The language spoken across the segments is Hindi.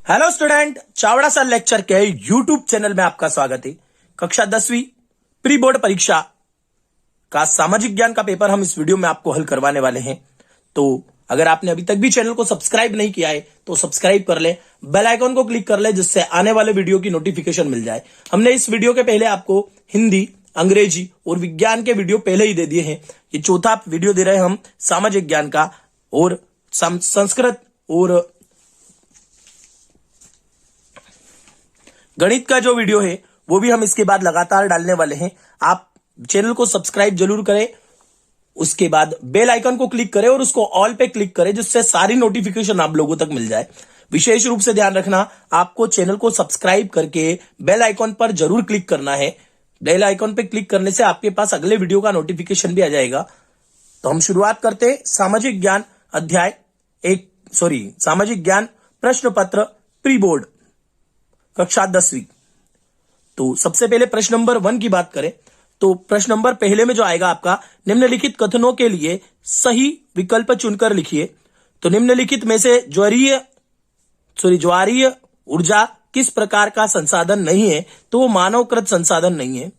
Hello student, Chavda sir lecture के यूट्यूब चैनल में आपका स्वागत है। कक्षा 10वीं प्री बोर्ड परीक्षा का सामाजिक ज्ञान का पेपर हम इस वीडियो में आपको हल करवाने वाले हैं। तो अगर आपने अभी तक भी चैनल को सब्सक्राइब नहीं किया है तो सब्सक्राइब कर ले, बेल आइकन को क्लिक कर ले जिससे आने वाले वीडियो की नोटिफिकेशन मिल जाए। हमने इस वीडियो के पहले आपको हिंदी, अंग्रेजी और विज्ञान के वीडियो पहले ही दे दिए हैं। ये चौथा वीडियो दे रहे हैं हम सामाजिक ज्ञान का, और संस्कृत और गणित का जो वीडियो है वो भी हम इसके बाद लगातार डालने वाले हैं। आप चैनल को सब्सक्राइब जरूर करें, उसके बाद बेल आइकन को क्लिक करें और उसको ऑल पे क्लिक करें जिससे सारी नोटिफिकेशन आप लोगों तक मिल जाए। विशेष रूप से ध्यान रखना, आपको चैनल को सब्सक्राइब करके बेल आइकन पर जरूर क्लिक करना है। बेल आइकन पे क्लिक करने से आपके पास अगले वीडियो का नोटिफिकेशन भी आ जाएगा। तो हम शुरुआत करते हैं सामाजिक ज्ञान सामाजिक ज्ञान प्रश्न पत्र प्री बोर्ड कक्षा 10वीं। तो सबसे पहले प्रश्न नंबर 1 की बात करें तो प्रश्न नंबर पहले में जो आएगा आपका, निम्नलिखित कथनों के लिए सही विकल्प चुनकर लिखिए। तो निम्नलिखित में से ज्वारीय ऊर्जा किस प्रकार का संसाधन नहीं है? तो वो मानवकृत संसाधन नहीं है।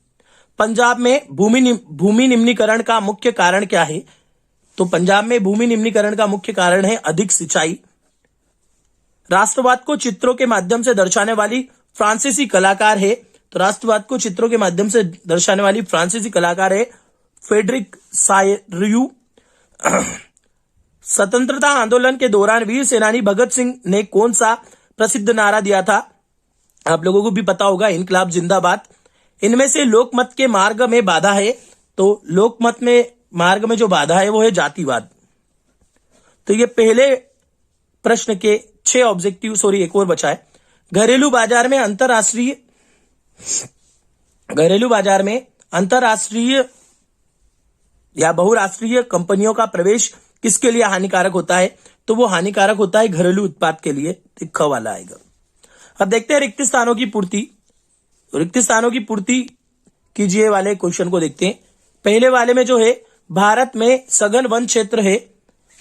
पंजाब में भूमि निम्नीकरण का मुख्य कारण क्या है? तो पंजाब में भूमि निम्नीकरण का मुख्य कारण है अधिक सिंचाई। राष्ट्रवाद को चित्रों के माध्यम से दर्शाने वाली फ्रांसीसी कलाकार है। तो राष्ट्रवाद को चित्रों के माध्यम से दर्शाने वाली फ्रांसीसी कलाकार है फ्रेडरिक सायरियू। स्वतंत्रता आंदोलन के दौरान वीर सेनानी भगत सिंह ने कौन सा प्रसिद्ध नारा दिया था? आप लोगों को भी पता होगा, इनकलाब जिंदाबाद। इनमें से लोकमत के मार्ग में बाधा है। तो लोकमत में मार्ग में जो बाधा है वो है जातिवाद। तो ये पहले प्रश्न के 6 ऑब्जेक्टिव, एक और बचा है। घरेलू बाजार में अंतरराष्ट्रीय या बहुराष्ट्रीय कंपनियों का प्रवेश किसके लिए हानिकारक होता है? तो वो हानिकारक होता है घरेलू उत्पाद के लिए। तिक्खा वाला आएगा। अब देखते हैं रिक्त स्थानों की पूर्ति कीजिए वाले क्वेश्चन को देखते हैं। पहले वाले में जो है, भारत में सघन वन क्षेत्र है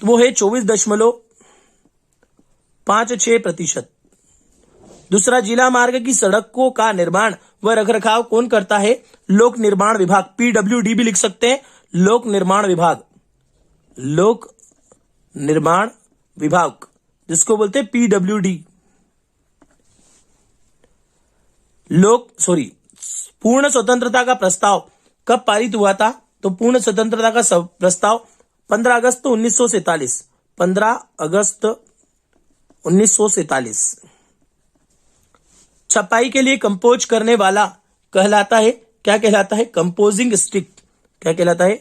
तो वो है 24.56%। दूसरा, जिला मार्ग की सड़कों का निर्माण व रखरखाव कौन करता है? लोक निर्माण विभाग, पीडब्ल्यूडी भी लिख सकते हैं। लोक निर्माण विभाग जिसको बोलते हैं पीडब्ल्यूडी। पूर्ण स्वतंत्रता का प्रस्ताव कब पारित हुआ था? तो पूर्ण स्वतंत्रता का प्रस्ताव 15 अगस्त 1947। 15 अगस्त 1947। छपाई के लिए कंपोज करने वाला कहलाता है, क्या कहलाता है? Composing stick. क्या कहलाता है?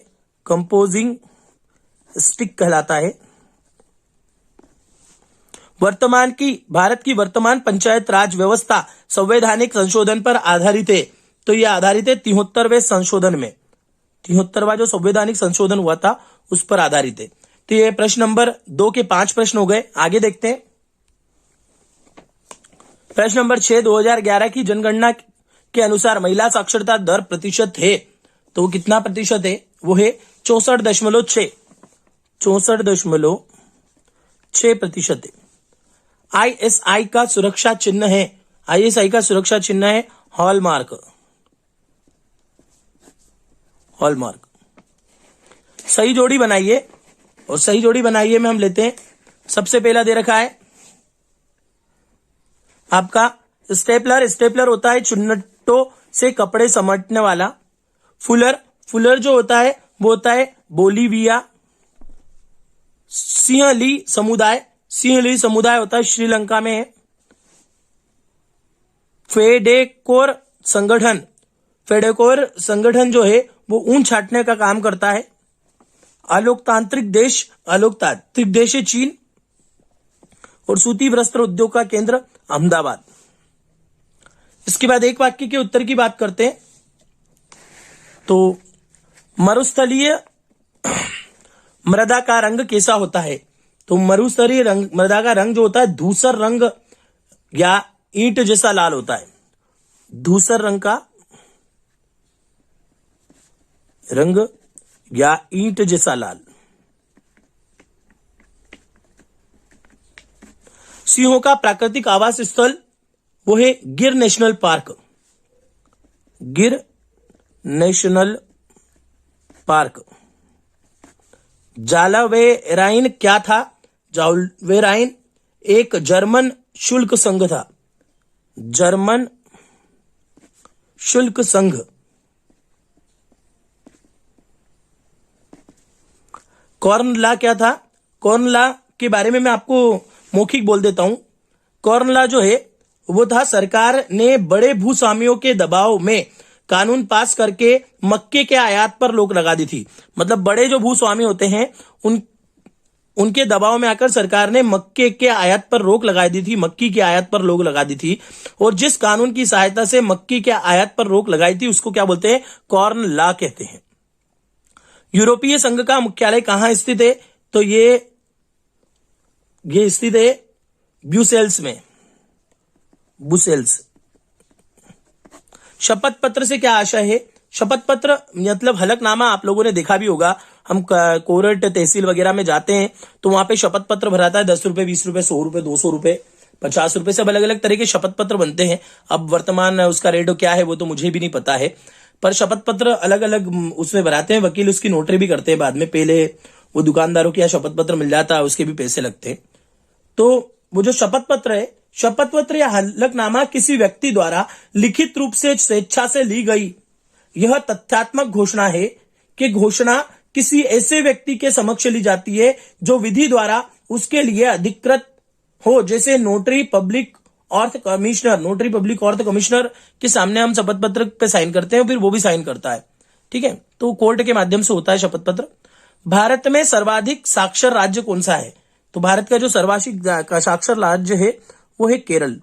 कंपोजिंग स्टिक कहलाता है। भारत की वर्तमान पंचायत राज व्यवस्था संवैधानिक संशोधन पर आधारित है। तो यह आधारित है 73वें संशोधन में। 73वां जो संवैधानिक संशोधन हुआ था उस पर आधारित है। तो ये प्रश्न नंबर 2 के 5 प्रश्न हो गए। आगे देखते हैं प्रश्न नंबर 6। 2011 की जनगणना के अनुसार महिला साक्षरता दर प्रतिशत है, तो वो कितना प्रतिशत है? वो है 64.6। 64.6% है। आईएसआई का सुरक्षा चिन्ह है हॉलमार्क। सही जोड़ी बनाइए, और सही जोड़ी बनाइए में हम लेते हैं, सबसे पहला दे रखा है आपका स्टेपलर होता है चुन्नटों से कपड़े समेटने वाला। फुलर जो होता है वो होता है बोलीविया। सिंहली समुदाय होता है श्रीलंका में है। फेडेकोर संगठन जो है वो ऊन छाटने का काम करता है। अलोकतांत्रिक देश है चीन। और सूती वस्त्र उद्योग का केंद्र अहमदाबाद। इसके बाद एक वाक्य के उत्तर की बात करते हैं। तो मरुस्थलीय मृदा का रंग कैसा होता है? तो मरुस्थलीय मृदा का रंग जो होता है धूसर रंग या ईंट जैसा लाल होता है। धूसर रंग का रंग या ईंट जैसा लाल। सिंहों का प्राकृतिक आवास स्थल वो है गिर नेशनल पार्क। गिर नेशनल पार्क। जालावेराइन क्या था? जालावेराइन एक जर्मन शुल्क संघ था। जर्मन शुल्क संघ। कॉर्नला क्या था? कॉर्नला के बारे में मैं आपको मौखिक बोल देता हूं। कॉर्नला जो है वो था, सरकार ने बड़े भूस्वामियों के दबाव में कानून पास करके मक्के के आयात पर रोक लगा दी थी। मतलब बड़े जो भूस्वामी होते हैं उनके दबाव में आकर सरकार ने मक्के के आयात पर रोक लगा दी थी, मक्की की आयात पर रोक लगा दी थी। और जिस कानून की सहायता से मक्की के आयात पर रोक लगाई थी उसको क्या बोलते हैं? कॉर्न लॉ कहते हैं। यूरोपीय संघ का मुख्यालय कहां स्थित है? तो ये स्थित है ब्रुसेल्स में। ब्रुसेल्स। शपथ पत्र से क्या आशय है? शपथ पत्र मतलब हलफनामा आप लोगों ने देखा भी होगा। हम कोर्ट तहसील वगैरह में जाते हैं तो वहां पे शपथ पत्र भराता है। 10 रुपए, 20 रुपए, 100 रुपए, 200 रुपए, 50 रुपए, सब अलग अलग तरह के शपथ पत्र बनते हैं। अब वर्तमान उसका रेट क्या है वो तो मुझे भी नहीं पता है, पर शपथ पत्र अलग अलग उसमें भराते हैं। वकील उसकी नोटरी भी करते हैं बाद में। पहले वो दुकानदारों के यहाँ शपथ पत्र मिल जाता है, उसके भी पैसे लगते हैं। तो वो जो शपथ पत्र है, शपथ पत्र या हलफनामा किसी व्यक्ति द्वारा लिखित रूप से स्वेच्छा से ली गई यह तथ्यात्मक घोषणा है कि घोषणा किसी ऐसे व्यक्ति के समक्ष ली जाती है जो विधि द्वारा उसके लिए अधिकृत हो, जैसे notary public oath commissioner. Notary public oath commissioner के सामने हम शपथ पत्र पे साइन करते हैं, फिर वो भी साइन करता है। ठीक है, तो कोर्ट के माध्यम से होता है शपथ पत्र। भारत में सर्वाधिक साक्षर राज्य कौन सा है? तो भारत का जो सर्वाधिक साक्षर राज्य है वो है केरल।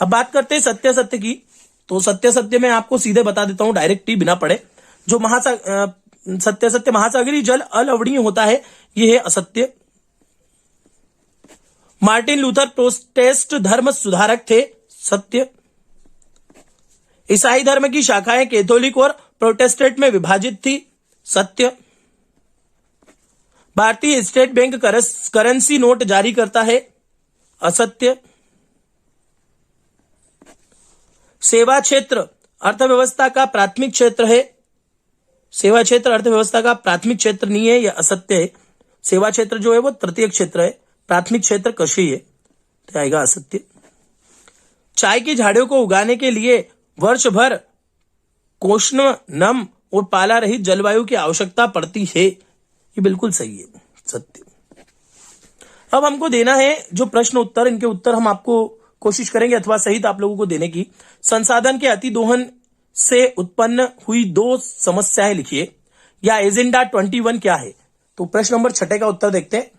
अब बात करते हैं सत्य सत्य की। तो सत्य सत्य में आपको सीधे बता देता हूं, डायरेक्ट ही बिना पढ़े। जो सत्य सत्य महासागरीय जल अलवणीय होता है, यह है असत्य। मार्टिन लूथर प्रोटेस्ट धर्म सुधारक थे, सत्य। ईसाई धर्म की शाखाएं कैथोलिक और प्रोटेस्टेंट में विभाजित थी, सत्य। भारतीय स्टेट बैंक करेंसी नोट जारी करता है, असत्य। सेवा क्षेत्र अर्थव्यवस्था का प्राथमिक क्षेत्र है, सेवा क्षेत्र अर्थव्यवस्था का प्राथमिक क्षेत्र नहीं है, यह असत्य है। सेवा क्षेत्र जो है वो तृतीय क्षेत्र है, प्राथमिक क्षेत्र कृषि है, तो आएगा असत्य। चाय की झाड़ियों को उगाने के लिए वर्ष भर कोष्ण नम और पाला रहित जलवायु की आवश्यकता पड़ती है, ये बिल्कुल सही है, सत्य। अब हमको देना है जो प्रश्न उत्तर, इनके उत्तर हम आपको कोशिश करेंगे अथवा सहित आप लोगों को देने की। संसाधन के अतिदोहन से उत्पन्न हुई दो समस्याएं लिखिए, या एजेंडा 21 क्या है? तो प्रश्न नंबर 6 का उत्तर देखते हैं।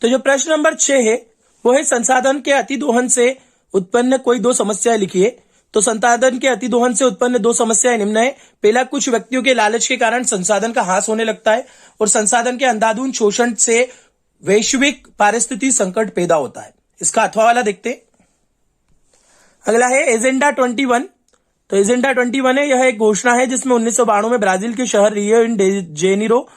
तो जो प्रश्न नंबर 6 है वो है संसाधन के अतिदोहन से उत्पन्न कोई दो समस्याएं लिखिए। तो संसाधन के अतिदोहन से उत्पन्न दो समस्याएं निम्न है। पहला, कुछ व्यक्तियों के लालच के कारण संसाधन का ह्रास होने लगता है और संसाधन के अंधाधुंध शोषण से वैश्विक पारिस्थितिक संकट पैदा होता है। इसका अथवा वाला देखते हैं। अगला है एजेंडा 21। तो एजेंडा 21 है, यह एक घोषणा है जिसमें 1992 में ब्राजील के शहर रियो डी जेनेरो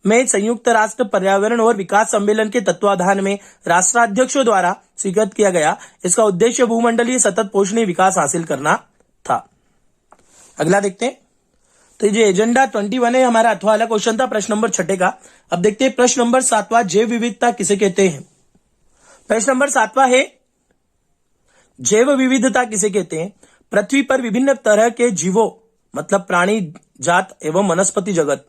में संयुक्त राष्ट्र पर्यावरण और विकास सम्मेलन के तत्वाधान में राष्ट्राध्यक्षों द्वारा स्वीकृत किया गया। इसका उद्देश्य भूमंडलीय सतत पोषणीय विकास हासिल करना था। अगला देखते हैं। तो ये एजेंडा 21 है, हमारा अथवा वाला क्वेश्चन था प्रश्न नंबर 6 का। अब देखते हैं प्रश्न नंबर 7वां, जैव विविधता किसे कहते हैं? प्रश्न नंबर 7वां है जैव विविधता किसे कहते हैं? पृथ्वी पर विभिन्न तरह के जीवों मतलब प्राणी जात एवं वनस्पति जगत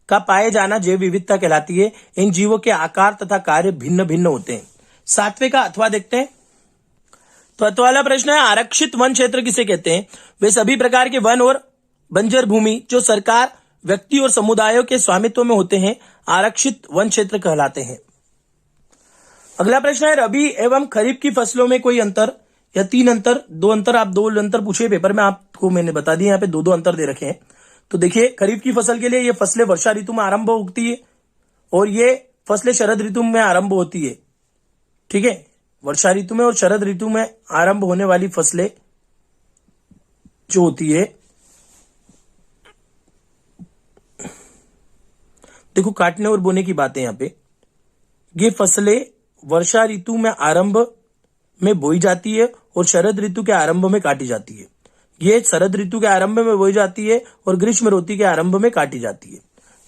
का पाए जाना जैव विविधता कहलाती है। इन जीवों के आकार तथा कार्य भिन्न भिन्न होते हैं। 7वें का अथवा देखते हैं। तो अथवा वाला प्रश्न है आरक्षित वन क्षेत्र किसे कहते हैं? वे सभी प्रकार के वन और बंजर भूमि जो सरकार, व्यक्ति और समुदायों के स्वामित्व में होते हैं आरक्षित वन क्षेत्र कहलाते हैं। अगला प्रश्न है रबी एवं खरीफ की फसलों में कोई अंतर या 3 अंतर, 2 अंतर, आप 2 अंतर पूछे पेपर में, आपको मैंने बता दिया, यहाँ पे 2 अंतर दे रखे हैं। तो देखिए खरीफ की फसल के लिए ये फसलें वर्षा ऋतु में आरंभ होती है और ये फसलें शरद ऋतु में आरंभ होती है। ठीक है, वर्षा ऋतु में और शरद ऋतु में आरंभ होने वाली फसलें जो होती है, देखो काटने और बोने की बात है यहाँ पे, ये फसलें वर्षा ऋतु में आरंभ में बोई जाती है और शरद ऋतु के आरंभ में काटी जाती है। ये शरद ऋतु के आरंभ में बोई जाती है और ग्रीष्म ऋतु के आरंभ में काटी जाती है।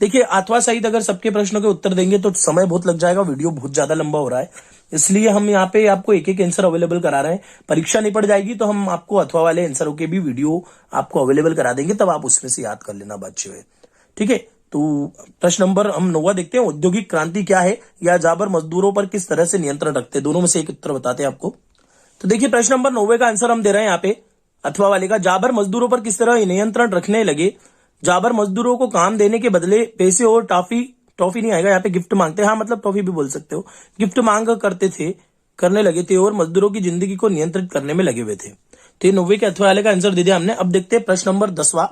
देखिए अथवा सहित अगर सबके प्रश्नों के उत्तर देंगे तो समय बहुत लग जाएगा, वीडियो बहुत ज्यादा लंबा हो रहा है, इसलिए हम यहाँ पे आपको एक एक आंसर अवेलेबल करा रहे हैं। परीक्षा निपट जाएगी तो हम आपको अथवा वाले आंसरों के भी वीडियो आपको अवेलेबल करा देंगे, तब आप उसमें से याद कर लेना बच्चे हुए। ठीक है, तो प्रश्न नंबर हम 9वां देखते हैं। औद्योगिक क्रांति क्या है या जाबर मजदूरों पर किस तरह से नियंत्रण रखते हैं? दोनों में से एक उत्तर बताते हैं आपको। तो देखिए प्रश्न नंबर 9 का आंसर हम दे रहे हैं यहाँ पे अथवा वाले का। जाबर मजदूरों पर किस तरह नियंत्रण रखने लगे? जाबर मजदूरों को काम देने के बदले पैसे और टॉफी नहीं आएगा यहाँ पे, गिफ्ट मांगते, हाँ मतलब टॉफी भी बोल सकते हो, गिफ्ट मांग करने लगे थे और मजदूरों की जिंदगी को नियंत्रित करने में लगे हुए थे। तो ये 9 के अथवा वाले का आंसर दे दिया हमने। अब देखते हैं प्रश्न नंबर 10वां।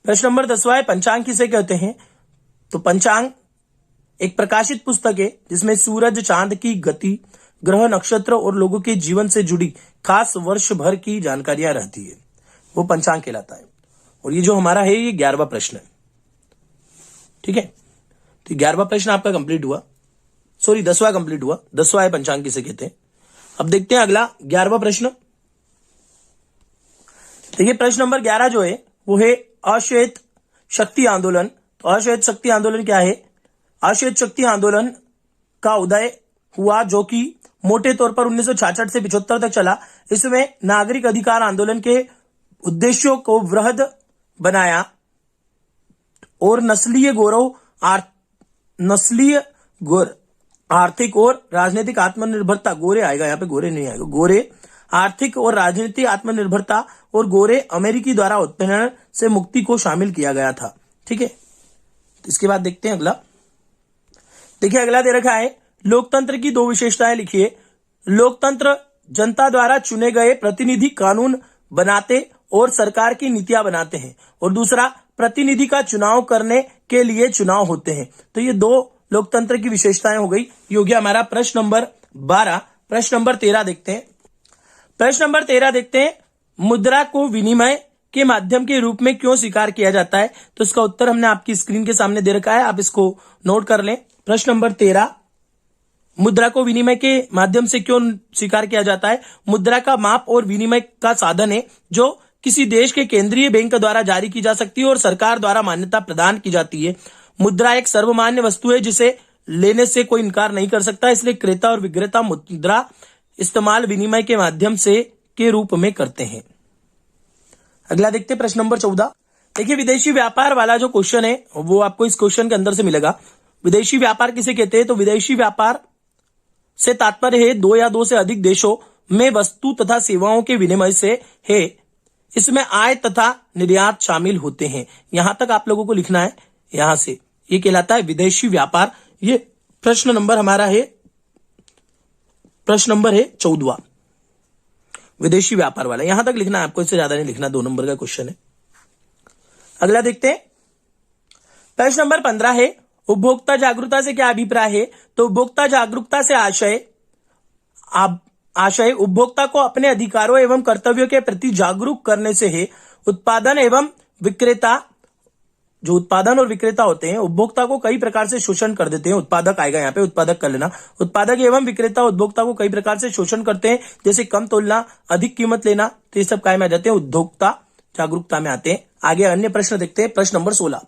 प्रश्न नंबर 10वां है पंचांग किसे कहते हैं? तो पंचांग एक प्रकाशित पुस्तक है जिसमें सूरज चांद की गति, ग्रह नक्षत्र और लोगों के जीवन से जुड़ी खास वर्ष भर की जानकारियां रहती है, वो पंचांग कहलाता है। और ये जो हमारा है ये 11वां प्रश्न है। ठीक है, तो 11वां प्रश्न आपका कंप्लीट हुआ, सॉरी 10वां कंप्लीट हुआ। 10वां है पंचांग किसे कहते हैं। अब देखते हैं अगला 11वां प्रश्न। देखिए प्रश्न नंबर 11 जो है वो है अश्वेत शक्ति आंदोलन। तो अश्वेत शक्ति आंदोलन क्या है? अश्वेत शक्ति आंदोलन का उदय हुआ जो कि मोटे तौर पर 1966 से 75 तक चला। इसमें नागरिक अधिकार आंदोलन के उद्देश्यों को वृहद बनाया और आर्थिक और राजनीतिक आत्मनिर्भरता, गोरे आएगा यहाँ पे, गोरे नहीं आएगा, गोरे आर्थिक और राजनीतिक आत्मनिर्भरता और गोरे अमेरिकी द्वारा उत्पीड़न से मुक्ति को शामिल किया गया था। ठीक है, इसके बाद देखते हैं अगला। देखिए अगला दे रखा है लोकतंत्र की 2 विशेषताएं लिखिए। लोकतंत्र जनता द्वारा चुने गए प्रतिनिधि कानून बनाते और सरकार की नीतियां बनाते हैं, और दूसरा प्रतिनिधि का चुनाव करने के लिए चुनाव होते हैं। तो ये 2 लोकतंत्र की विशेषताएं हो गई। ये हो गया हमारा प्रश्न नंबर 12। प्रश्न नंबर 13 देखते हैं। प्रश्न नंबर 13 देखते हैं मुद्रा को विनिमय के माध्यम के रूप में क्यों स्वीकार किया जाता है? तो इसका उत्तर हमने आपकी स्क्रीन के सामने दे रखा है, आप इसको नोट कर लें। प्रश्न नंबर 13, मुद्रा को विनिमय के माध्यम से क्यों स्वीकार किया जाता है? मुद्रा का माप और विनिमय का साधन है जो किसी देश के केंद्रीय बैंक द्वारा जारी की जा सकती है और सरकार द्वारा मान्यता प्रदान की जाती है। मुद्रा एक सर्वमान्य वस्तु है जिसे लेने से कोई इनकार नहीं कर सकता, इसलिए क्रेता और विक्रेता मुद्रा इस्तेमाल विनिमय के माध्यम से के रूप में करते हैं। अगला देखते हैं प्रश्न नंबर 14। देखिए विदेशी व्यापार वाला जो क्वेश्चन है वो आपको इस क्वेश्चन के अंदर से मिलेगा। विदेशी व्यापार किसे कहते हैं? तो विदेशी व्यापार से तात्पर्य है 2 या 2 से अधिक देशों में वस्तु तथा सेवाओं के विनिमय से है। इसमें आयात तथा निर्यात शामिल होते हैं। यहां तक आप लोगों को लिखना है, यहां से ये कहलाता है विदेशी व्यापार। ये प्रश्न नंबर हमारा है, प्रश्न नंबर है 14वां, विदेशी व्यापार वाला। यहां तक लिखना है आपको, इससे ज्यादा नहीं लिखना, 2 नंबर का क्वेश्चन है। अगला देखते हैं प्रश्न नंबर 15 है उपभोक्ता जागरूकता से क्या अभिप्राय है? तो उपभोक्ता जागरूकता से आशय उपभोक्ता को अपने अधिकारों एवं कर्तव्यों के प्रति जागरूक करने से है। उत्पादन एवं विक्रेता, जो उत्पादन और विक्रेता होते हैं, उपभोक्ता को कई प्रकार से शोषण कर देते हैं। उत्पादक आएगा यहाँ पे, उत्पादक कर लेना। उत्पादक एवं विक्रेता उपभोक्ता को कई प्रकार से शोषण करते हैं, जैसे कम तोलना, अधिक कीमत लेना। तो ये सब काय में आ जाते हैं? उपभोक्ता जागरूकता में आते हैं। आगे अन्य प्रश्न देखते हैं। प्रश्न नंबर 16।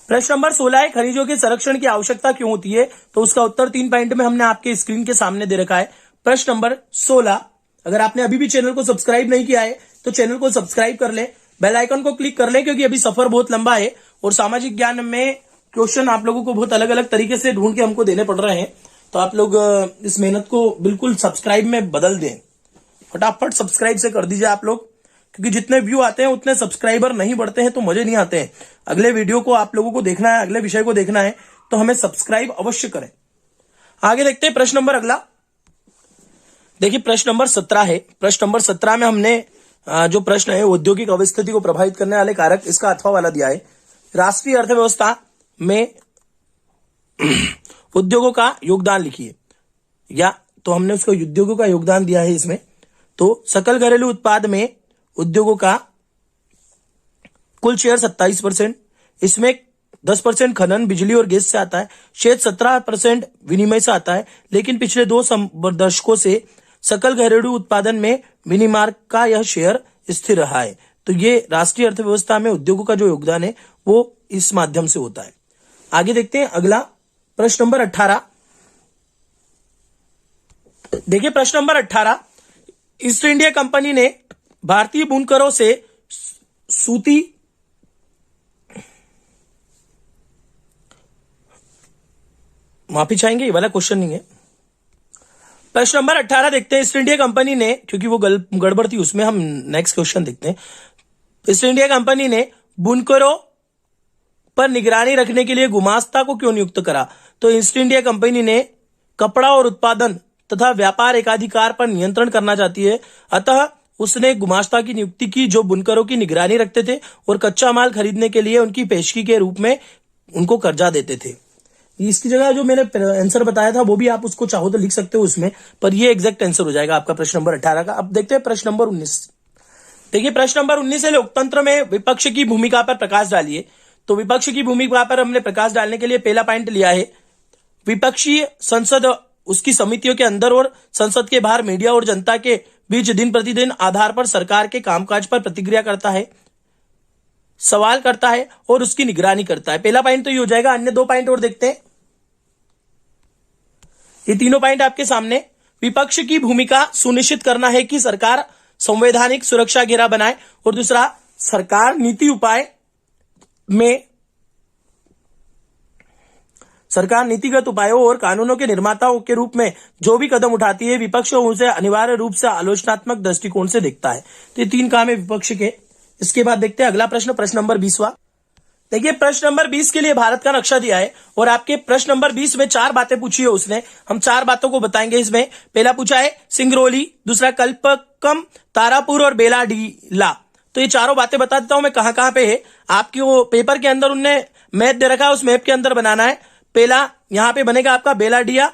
प्रश्न नंबर 16 है खनिजों के संरक्षण की आवश्यकता क्यों होती है? तो उसका उत्तर 3 पॉइंट में हमने आपके स्क्रीन के सामने दे रखा है। प्रश्न नंबर 16, अगर आपने अभी भी चैनल को सब्सक्राइब नहीं किया है तो चैनल को सब्सक्राइब कर ले, बेल आइकन को क्लिक कर ले, क्योंकि अभी सफर बहुत लंबा है और सामाजिक ज्ञान में क्वेश्चन आप लोगों को बहुत अलग अलग तरीके से ढूंढ के हमको देने पड़ रहे हैं। तो आप लोग इस मेहनत को बिल्कुल सब्सक्राइब में बदल दें, फटाफट सब्सक्राइब से कर दीजिए आप लोग, क्योंकि जितने व्यू आते हैं उतने सब्सक्राइबर नहीं बढ़ते हैं तो मजे नहीं आते हैं। अगले वीडियो को आप लोगों को देखना है, अगले विषय को देखना है तो हमें सब्सक्राइब अवश्य करें। आगे देखते हैं प्रश्न नंबर अगला। देखिए प्रश्न नंबर 17 है। प्रश्न नंबर 17 में हमने जो प्रश्न है औद्योगिक अवस्थिति को प्रभावित करने वाले कारक, इसका अथवा वाला दिया है। राष्ट्रीय अर्थव्यवस्था में उद्योगों का योगदान लिखिए, या तो हमने उसको उद्योगों का योगदान दिया है इसमें। तो सकल घरेलू उत्पाद में उद्योगों का कुल शेयर 27%, इसमें 10% खनन, बिजली और गैस से आता है। शेष 17% विनिमय से आता है। लेकिन पिछले 2 दशकों से सकल घरेलू उत्पादन में विनिर्माण का यह शेयर स्थिर रहा है। तो ये राष्ट्रीय अर्थव्यवस्था में उद्योगों का जो योगदान है वो इस माध्यम से होता है। आगे देखते हैं अगला प्रश्न नंबर 18। देखिए प्रश्न नंबर 18, ईस्ट इंडिया कंपनी ने भारतीय बुनकरों से सूती माफी चाहेंगे, ये वाला क्वेश्चन नहीं है। प्रश्न नंबर 18 देखते हैं। ईस्ट इंडिया कंपनी ने, क्योंकि वो गड़बड़ थी उसमें, हम नेक्स्ट क्वेश्चन देखते हैं। ईस्ट इंडिया कंपनी ने बुनकरों पर निगरानी रखने के लिए गुमास्ता को क्यों नियुक्त करा? तो ईस्ट इंडिया कंपनी ने कपड़ा और उत्पादन तथा व्यापार एकाधिकार पर नियंत्रण करना चाहती है, अतः उसने गुमास्ता की नियुक्ति की जो बुनकरों की निगरानी रखते थे और कच्चा माल खरीदने के लिए उनकी पेशगी के रूप में उनको कर्जा देते थे। इसकी जगह जो मैंने आंसर बताया था वो भी आप उसको चाहो तो लिख सकते हो उसमें, पर ये एग्जैक्ट आंसर हो जाएगा आपका प्रश्न नंबर 18 का। अब देखते हैं प्रश्न नंबर 19। देखिए प्रश्न नंबर 19 है, लोकतंत्र में विपक्ष की भूमिका पर प्रकाश डालिए। तो विपक्ष की भूमिका पर हमने प्रकाश डालने के लिए पहला पॉइंट लिया है, विपक्षी संसद उसकी समितियों के अंदर और संसद के बाहर मीडिया और जनता के बीच दिन प्रतिदिन आधार पर सरकार के कामकाज पर प्रतिक्रिया करता है, सवाल करता है और उसकी निगरानी करता है। पहला पॉइंट तो ये हो जाएगा। अन्य 2 पॉइंट और देखते हैं। ये तीनों पॉइंट आपके सामने। विपक्ष की भूमिका सुनिश्चित करना है कि सरकार संवैधानिक सुरक्षा घेरा बनाए, और दूसरा सरकार नीतिगत उपायों और कानूनों के निर्माताओं के रूप में जो भी कदम उठाती है, विपक्ष उसे अनिवार्य रूप से आलोचनात्मक दृष्टिकोण से देखता है। तो ये 3 काम है विपक्ष के। इसके बाद देखते हैं अगला प्रश्न, प्रश्न नंबर 20वां। देखिए प्रश्न नंबर 20 के लिए भारत का नक्शा दिया है और आपके प्रश्न नंबर 20 में 4 बातें पूछी है उसने। हम 4 बातों को बताएंगे इसमें। पहला पूछा है सिंगरौली, दूसरा कल्पक्कम, तारापुर और बेलाडीला। तो ये चारों बातें बता देता हूं मैं कहां कहां पे है। आपके वो पेपर के अंदर उनने मैप दे रखा है, उस मैप के अंदर बनाना है। पहला यहां पे बनेगा आपका बेलाडिया,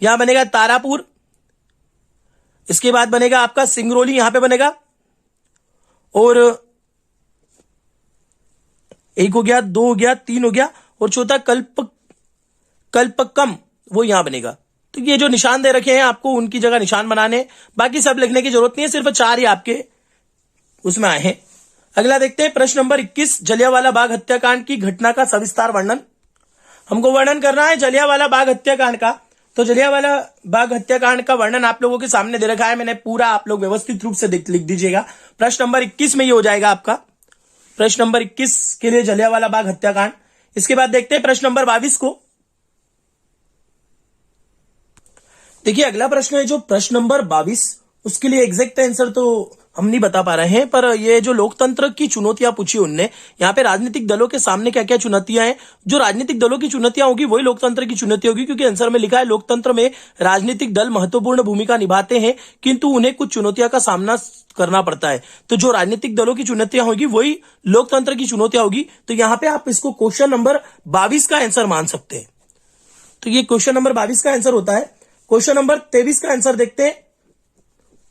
यहां बनेगा तारापुर, इसके बाद बनेगा आपका सिंगरौली, यहां पे बनेगा, और 1 हो गया, 2 हो गया, 3 हो गया, और चौथा कल्पक्कम, वो यहां बनेगा। तो ये जो निशान दे रखे हैं आपको उनकी जगह निशान बनाने, बाकी सब लिखने की जरूरत नहीं है, सिर्फ 4 ही आपके उसमें आए हैं। अगला देखते हैं प्रश्न नंबर 21, जलियांवाला बाग हत्याकांड की घटना का सविस्तार वर्णन। हमको वर्णन करना है जलियांवाला बाग हत्याकांड का। तो जलियांवाला बाग हत्याकांड का वर्णन आप लोगों के सामने दे रखा है, मैंने पूरा, आप लोग व्यवस्थित रूप से लिख दीजिएगा। प्रश्न नंबर 21 में ये हो जाएगा आपका प्रश्न नंबर 21 के लिए जलियांवाला बाग हत्याकांड। इसके बाद देखते हैं प्रश्न नंबर 22 को। देखिए अगला प्रश्न है जो प्रश्न नंबर 22, उसके लिए एग्जैक्ट आंसर तो हम नहीं बता पा रहे हैं, पर ये जो लोकतंत्र की चुनौतियां पूछी उनने, यहाँ पे राजनीतिक दलों के सामने क्या क्या चुनौतियां हैं। जो राजनीतिक दलों की चुनौतियां होगी वही लोकतंत्र की चुनौती होगी, क्योंकि आंसर में लिखा है लोकतंत्र में राजनीतिक दल महत्वपूर्ण भूमिका निभाते हैं किंतु उन्हें कुछ चुनौतियों का सामना करना पड़ता है। तो जो राजनीतिक दलों की चुनौतियां होगी वही लोकतंत्र की चुनौतियां होगी। तो यहां पे आप इसको क्वेश्चन नंबर 22 का आंसर मान सकते हैं। तो ये क्वेश्चन नंबर 22 का आंसर होता है। क्वेश्चन नंबर 23 का आंसर देखते हैं,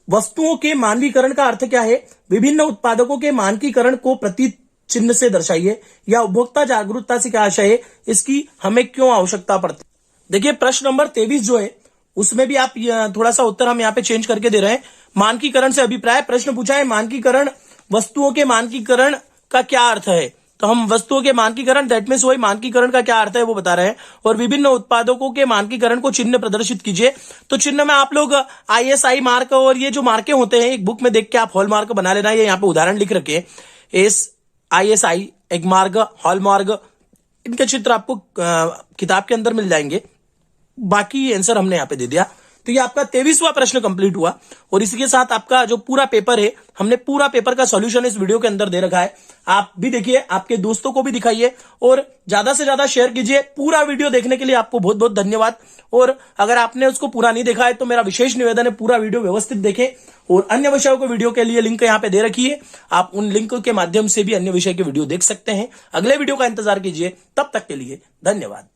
वस्तुओं के मानकीकरण का अर्थ क्या है? विभिन्न उत्पादकों के मानकीकरण को प्रतीक चिन्ह से दर्शाइए, या उपभोक्ता जागरूकता से क्या आशय है, इसकी हमें क्यों आवश्यकता पड़ती है। देखिए प्रश्न नंबर 23 जो है उसमें भी आप थोड़ा सा उत्तर हम यहाँ पे चेंज करके दे रहे हैं। मानकीकरण से अभिप्राय, प्रश्न पूछा है मानकीकरण, वस्तुओं के मानकीकरण का क्या अर्थ है। तो हम वस्तुओं के मानकीकरण, दैट मीन्स वही मानकीकरण का क्या अर्थ है वो बता रहे हैं। और विभिन्न उत्पादकों के मानकीकरण को चिन्ह प्रदर्शित कीजिए। तो चिन्ह में आप लोग ISI मार्क और ये जो मार्के होते हैं एक बुक में देख के आप हॉल मार्क बना लेना। ये यहाँ पे उदाहरण लिख रखे, ISI, egg mark, hall mark, इनके चित्र आपको किताब के अंदर मिल जाएंगे। बाकी आंसर हमने यहाँ पे दे दिया। तो ये आपका 23वां प्रश्न कंप्लीट हुआ, और इसी के साथ आपका जो पूरा पेपर है, हमने पूरा पेपर का सॉल्यूशन इस वीडियो के अंदर दे रखा है। आप भी देखिए, आपके दोस्तों को भी दिखाइए और ज्यादा से ज्यादा शेयर कीजिए। पूरा वीडियो देखने के लिए आपको बहुत बहुत धन्यवाद। और अगर आपने उसको पूरा नहीं देखा है तो मेरा विशेष निवेदन है पूरा वीडियो व्यवस्थित देखें, और अन्य विषयों को वीडियो के लिए लिंक यहाँ पे दे रखी है, आप उन लिंक के माध्यम से भी अन्य विषय के वीडियो देख सकते हैं। अगले वीडियो का इंतजार कीजिए, तब तक के लिए धन्यवाद।